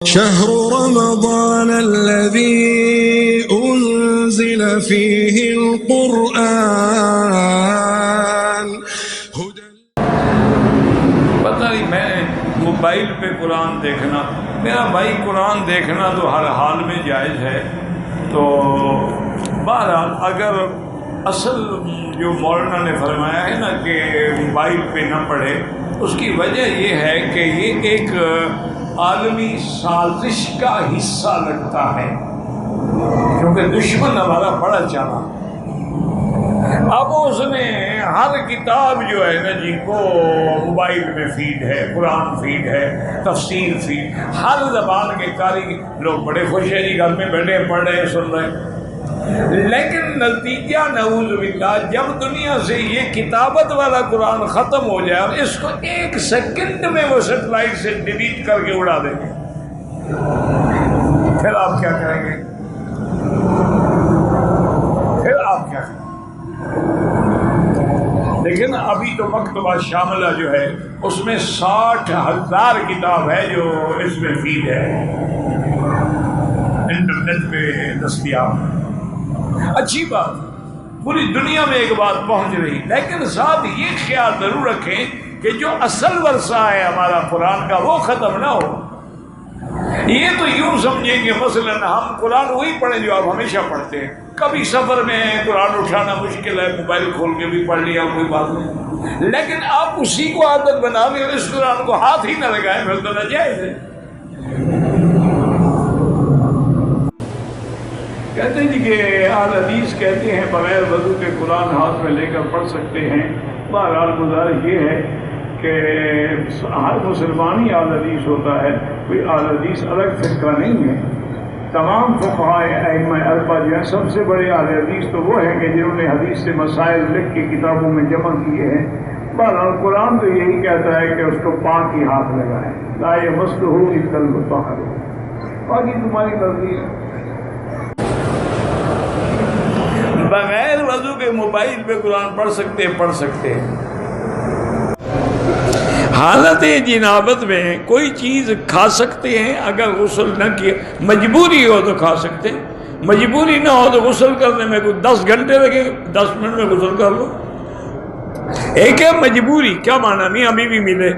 شهر رمضان الذي أنزل فيه القرآن پتہ نہیں میں موبائل پہ قرآن دیکھنا، میرا بھائی قرآن دیکھنا تو ہر حال میں جائز ہے. تو بہرحال اگر اصل جو مولانا نے فرمایا ہے نا کہ موبائل پہ نہ پڑھے، اس کی وجہ یہ ہے کہ یہ ایک عالمی سازش کا حصہ لگتا ہے، کیونکہ دشمن ہمارا بڑا چالا. اب اس نے ہر کتاب جو ہے نا جی کو موبائل میں فیڈ ہے، قرآن فیڈ ہے، تفسیر فیڈ، ہر زبان کے قاری لوگ بڑے خوش ہیں جی، گھر میں بیٹھے پڑھ رہے ہیں، سن رہے ہیں. لیکن نتیجہ نعوذ باللہ جب دنیا سے یہ کتابت والا قرآن ختم ہو جائے اور اس کو ایک سیکنڈ میں وہ سیٹلائٹ سے ڈیلیٹ کر کے اڑا دیں گے، پھر آپ کیا کریں گے؟ لیکن ابھی تو مکتبہ شاملہ جو ہے اس میں 60,000 کتاب ہے جو اس میں فیڈ ہے، انٹرنیٹ پہ دستیاب. اچھی بات، پوری دنیا میں ایک بات پہنچ رہی، لیکن ساتھ یہ خیال ضرور رکھیں کہ جو اصل ورثہ ہے ہمارا قرآن کا وہ ختم نہ ہو. یہ تو یوں سمجھیں کہ مثلا ہم قرآن وہی پڑھیں جو آپ ہمیشہ پڑھتے ہیں، کبھی سفر میں قرآن اٹھانا مشکل ہے، موبائل کھول کے بھی پڑھ لیا کوئی بات نہیں، لیکن آپ اسی کو عادت بنا لیں اور اس قرآن کو ہاتھ ہی نہ لگائیں، پھر تو ناجائز ہے. کہتے ہیں جی کہ اہل حدیث کہتے ہیں بغیر وضو کے قرآن ہاتھ میں لے کر پڑھ سکتے ہیں. بہرحال گزارش یہ ہے کہ ہر مسلمان ہی اہل حدیث ہوتا ہے، کوئی اہل حدیث الگ فرقہ نہیں ہے. تمام فقہائے ائمہ اربعہ جو ہیں سب سے بڑے اہل حدیث تو وہ ہیں کہ جنہوں نے حدیث سے مسائل لکھ کے کتابوں میں جمع کیے ہیں. بہرحال قرآن تو یہی کہتا ہے کہ اس کو پاک ہی ہاتھ لگائیں، لا یمسہ الا المطہر. باقی تمہاری مرضی ہے. بغیر وضو کے موبائل پہ قرآن پڑھ سکتے ہیں. حالت جنابت میں کوئی چیز کھا سکتے ہیں اگر غسل نہ کیے، مجبوری ہو تو کھا سکتے، مجبوری نہ ہو تو غسل کرنے میں کوئی 10 گھنٹے لگے، 10 منٹ میں غسل کر لو. ایک ہے مجبوری، کیا معنی میاں بیوی ملے،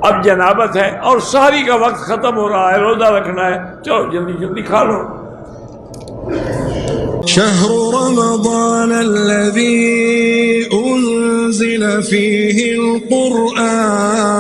اب جنابت ہے اور سحری کا وقت ختم ہو رہا ہے، روزہ رکھنا ہے، چلو جلدی جلدی کھا لو. شهر رمضان الذي أنزل فيه القرآن